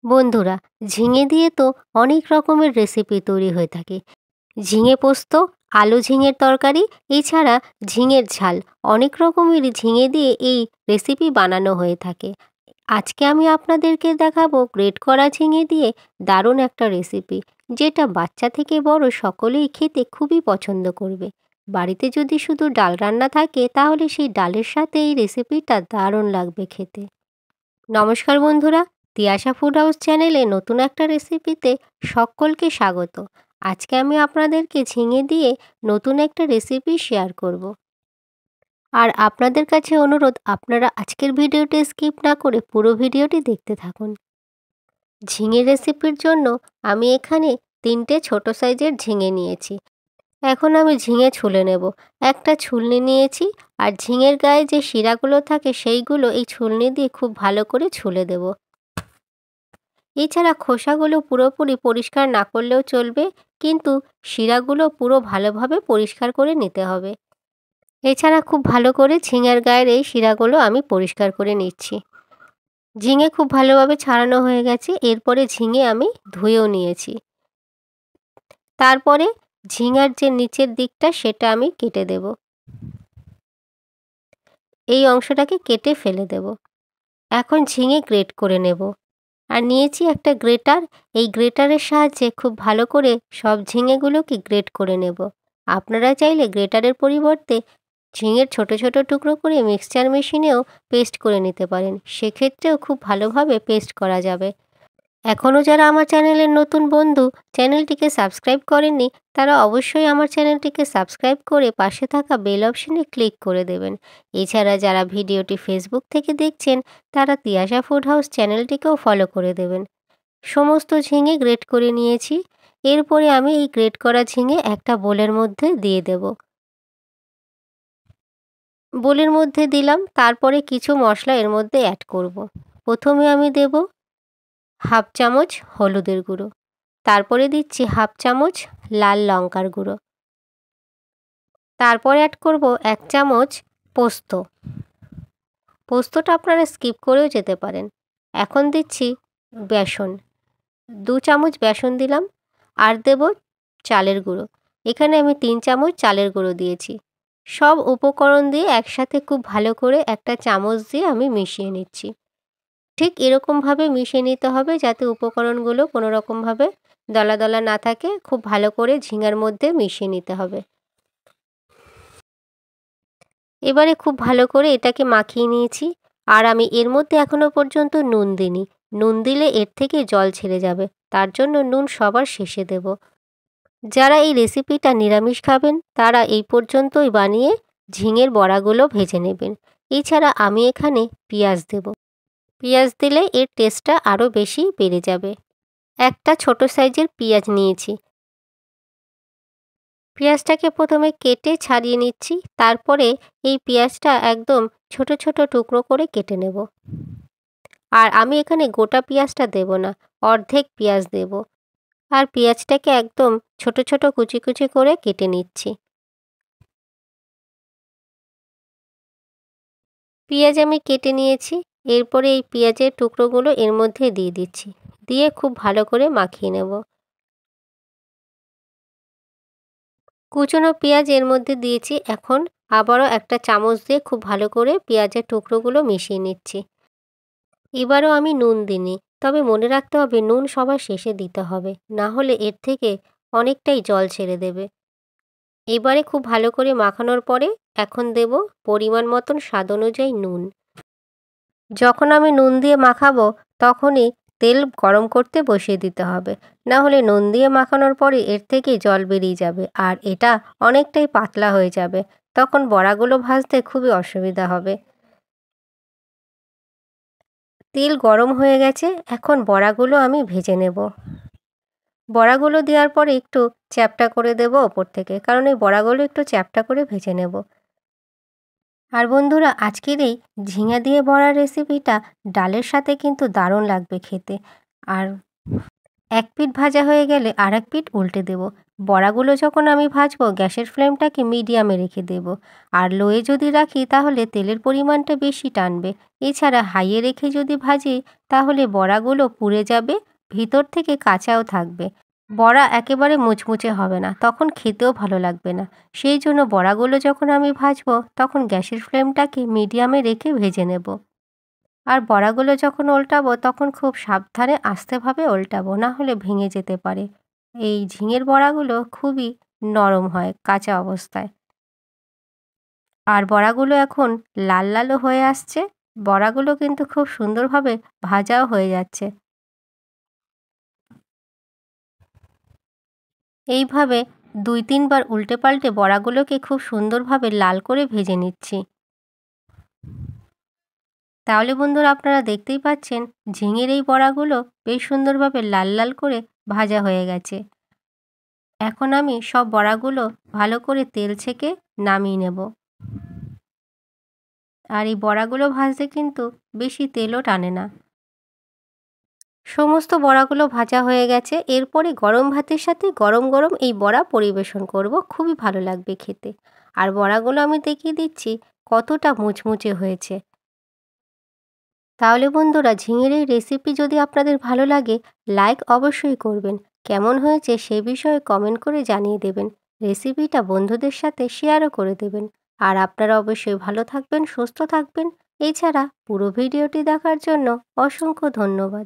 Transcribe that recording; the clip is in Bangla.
বন্ধুরা, ঝিঙে দিয়ে তো অনেক রকমের রেসিপি তৈরি হয়ে থাকে। ঝিঙে পোস্ত, আলু ঝিঙের তরকারি, এছাড়া ঝিঙের ঝাল, অনেক রকমেরই ঝিঙে দিয়ে এই রেসিপি বানানো হয়ে থাকে। আজকে আমি আপনাদেরকে দেখাবো গ্রেট করা ঝিঙে দিয়ে দারুণ একটা রেসিপি, যেটা বাচ্চা থেকে বড় সকলেই খেতে খুবই পছন্দ করবে। বাড়িতে যদি শুধু ডাল রান্না থাকে তাহলে সেই ডালের সাথে এই রেসিপিটা দারুণ লাগবে খেতে। নমস্কার বন্ধুরা, তিয়াশা ফুড হাউস চ্যানেলে নতুন একটা রেসিপিতে সকলকে স্বাগত। আজকে আমি আপনাদেরকে ঝিঙে দিয়ে নতুন একটা রেসিপি শেয়ার করব। আর আপনাদের কাছে অনুরোধ, আপনারা আজকের ভিডিওটি স্কিপ না করে পুরো ভিডিওটি দেখতে থাকুন। ঝিঙে রেসিপির জন্য আমি এখানে 3টে ছোট সাইজের ঝিঙে নিয়েছি। এখন আমি ঝিঙে ছুলে নেব। একটা ছুলনি নিয়েছি, আর ঝিঙের গায়ে যে শিরাগুলো থাকে সেইগুলো এই ছুলনি দিয়ে খুব ভালো করে ছুলে দেব। এছাড়া খোসাগুলো পুরোপুরি পরিষ্কার না করলেও চলবে, কিন্তু শিরাগুলো পুরো ভালোভাবে পরিষ্কার করে নিতে হবে। এছাড়া খুব ভালো করে ঝিঙের গায়ের এই শিরাগুলো আমি পরিষ্কার করে নিচ্ছি। ঝিঙে খুব ভালোভাবে ছাড়ানো হয়ে গেছে। এরপরে ঝিঙে আমি ধুয়েও নিয়েছি। তারপরে ঝিঙার যে নিচের দিকটা সেটা আমি কেটে দেব। এই অংশটাকে কেটে ফেলে দেব। এখন ঝিঙে গ্রেট করে নেব। আর নিয়েছি একটা গ্রেটার। এই গ্রেটারের সাহায্যে খুব ভালো করে সব ঝিঙেগুলোকে গ্রেট করে নেব। আপনারা চাইলে গ্রেটারের পরিবর্তে ঝিঙের ছোট ছোট টুকরো করে মিক্সচার মেশিনেও পেস্ট করে নিতে পারেন, সেক্ষেত্রেও খুব ভালোভাবে পেস্ট করা যাবে। এখনও যারা আমার চ্যানেলের নতুন বন্ধু, চ্যানেলটিকে সাবস্ক্রাইব করেননি, তারা অবশ্যই আমার চ্যানেলটিকে সাবস্ক্রাইব করে পাশে থাকা বেল অপশনে ক্লিক করে দেবেন। এছাড়া যারা ভিডিওটি ফেসবুক থেকে দেখছেন, তারা তিয়াশা ফুড হাউস চ্যানেলটিকেও ফলো করে দেবেন। সমস্ত ঝিঙে গ্রেট করে নিয়েছি। এরপরে আমি এই গ্রেট করা ঝিঙে একটা বোলের মধ্যে দিয়ে দেব। বোলের মধ্যে দিলাম, তারপরে কিছু মশলা এর মধ্যে অ্যাড করব। প্রথমে আমি দেব হাফ চামচ হলুদের গুঁড়ো, তারপরে দিচ্ছি হাফ চামচ লাল লঙ্কার গুঁড়ো, তারপরে অ্যাড করব 1 চামচ পোস্ত। পোস্তটা আপনারা স্কিপ করেও যেতে পারেন। এখন দিচ্ছি বেসন, 2 চামচ বেসন দিলাম। আর দেব চালের গুঁড়ো। এখানে আমি 3 চামচ চালের গুঁড়ো দিয়েছি। সব উপকরণ দিয়ে একসাথে খুব ভালো করে একটা চামচ দিয়ে আমি মিশিয়ে নিচ্ছি। ঠিক এরকমভাবে মিশিয়ে নিতে হবে যাতে উপকরণগুলো কোনো রকমভাবে দলা দলা না থাকে। খুব ভালো করে ঝিঙার মধ্যে মিশিয়ে নিতে হবে। এবারে খুব ভালো করে এটাকে মাখিয়ে নিয়েছি। আর আমি এর মধ্যে এখনও পর্যন্ত নুন দিইনি। নুন দিলে এর থেকে জল ছেড়ে যাবে, তার জন্য নুন সবার শেষে দেব। যারা এই রেসিপিটা নিরামিষ খাবেন, তারা এই পর্যন্তই বানিয়ে ঝিঙের বড়াগুলো ভেজে নেবেন। এছাড়া আমি এখানে পেঁয়াজ দেব। পেঁয়াজ দিলে এর টেস্টটা আরও বেশি বেড়ে যাবে। একটা ছোট সাইজের পেঁয়াজ নিয়েছি। পেঁয়াজটাকে প্রথমে কেটে ছাড়িয়ে নিচ্ছি। তারপরে এই পেঁয়াজটা একদম ছোট ছোট টুকরো করে কেটে নেব। আর আমি এখানে গোটা পেঁয়াজটা দেব না, অর্ধেক পেঁয়াজ দেব। আর পেঁয়াজটাকে একদম ছোট ছোট কুচি কুচি করে কেটে নিচ্ছি। পেঁয়াজ আমি কেটে নিয়েছি। এরপরে এই পেঁয়াজের টুকরোগুলো এর মধ্যে দিয়ে দিচ্ছি। দিয়ে খুব ভালো করে মাখিয়ে নেব। কুচনো পেঁয়াজ এর মধ্যে দিয়েছি। এখন আবারও একটা চামচ দিয়ে খুব ভালো করে পেঁয়াজের টুকরোগুলো মিশিয়ে নিচ্ছি। এবারও আমি নুন দিইনি, তবে মনে রাখতে হবে নুন সবার শেষে দিতে হবে, না হলে এর থেকে অনেকটাই জল ছেড়ে দেবে। এবারে খুব ভালো করে মাখানোর পরে এখন দেব পরিমাণ মতন স্বাদ অনুযায়ী নুন। যখন আমি নুন দিয়ে মাখাবো তখনই তেল গরম করতে বসিয়ে দিতে হবে, না হলে নুন দিয়ে মাখানোর পরে এর থেকে জল বেরিয়ে যাবে আর এটা অনেকটাই পাতলা হয়ে যাবে। তখন বড়াগুলো ভাজতে খুবই অসুবিধা হবে। তেল গরম হয়ে গেছে, এখন বড়াগুলো আমি ভেজে নেব। বড়াগুলো দেওয়ার পরে একটু চ্যাপ্টা করে দেব ওপর থেকে, কারণ এই বড়াগুলো একটু চ্যাপ্টা করে ভেজে নেব। আর বন্ধুরা, আজকের এই ঝিঙে দিয়ে বড়ার রেসিপিটা ডালের সাথে কিন্তু দারুণ লাগবে খেতে। আর এক পিঠ ভাজা হয়ে গেলে আরেক পিঠ উল্টে দেব। বড়াগুলো যখন আমি ভাজবো গ্যাসের ফ্লেমটাকে মিডিয়ামে রেখে দেব। আর লোয়ে যদি রাখি তাহলে তেলের পরিমাণটা বেশি টানবে। এছাড়া হাইয়ে রেখে যদি ভাজি তাহলে বড়াগুলো পুড়ে যাবে, ভিতর থেকে কাঁচাও থাকবে। বড়া একেবারে মুচমুচে হবে না, তখন খেতেও ভালো লাগবে না। সেই জন্য বড়াগুলো যখন আমি ভাজবো তখন গ্যাসের ফ্লেমটাকে মিডিয়ামে রেখে ভেজে নেব। আর বড়াগুলো যখন ওল্টাবো তখন খুব সাবধানে আস্তেভাবে ওল্টাবো, না হলে ভেঙে যেতে পারে। এই ঝিঙের বড়াগুলো খুবই নরম হয় কাঁচা অবস্থায়। আর বড়াগুলো এখন লাল লালও হয়ে আসছে। বড়াগুলো কিন্তু খুব সুন্দরভাবে ভাজাও হয়ে যাচ্ছে। এইভাবে ২-৩ বার উল্টে পাল্টে বড়াগুলোকে খুব সুন্দরভাবে লাল করে ভেজে নিচ্ছি। তাহলে বন্ধুরা আপনারা দেখতেই পাচ্ছেন ঝিঙের এই বড়াগুলো বেশ সুন্দরভাবে লাল লাল করে ভাজা হয়ে গেছে। এখন আমি সব বড়াগুলো ভালো করে তেল ছেঁকে নামিয়ে নেব। আর এই বড়াগুলো ভাজতে কিন্তু বেশি তেলও টানে না। সমস্ত বড়াগুলো ভাজা হয়ে গেছে। এরপরে গরম ভাতের সাথে গরম গরম এই বড়া পরিবেশন করব। খুবই ভালো লাগবে খেতে। আর বড়াগুলো আমি দেখিয়ে দিচ্ছি কতটা মুচমুচে হয়েছে। তাহলে বন্ধুরা ঝিঙের এই রেসিপি যদি আপনাদের ভালো লাগে লাইক অবশ্যই করবেন। কেমন হয়েছে সে বিষয়ে কমেন্ট করে জানিয়ে দেবেন। রেসিপিটা বন্ধুদের সাথে শেয়ারও করে দেবেন। আর আপনারা অবশ্যই ভালো থাকবেন, সুস্থ থাকবেন। এছাড়া পুরো ভিডিওটি দেখার জন্য অসংখ্য ধন্যবাদ।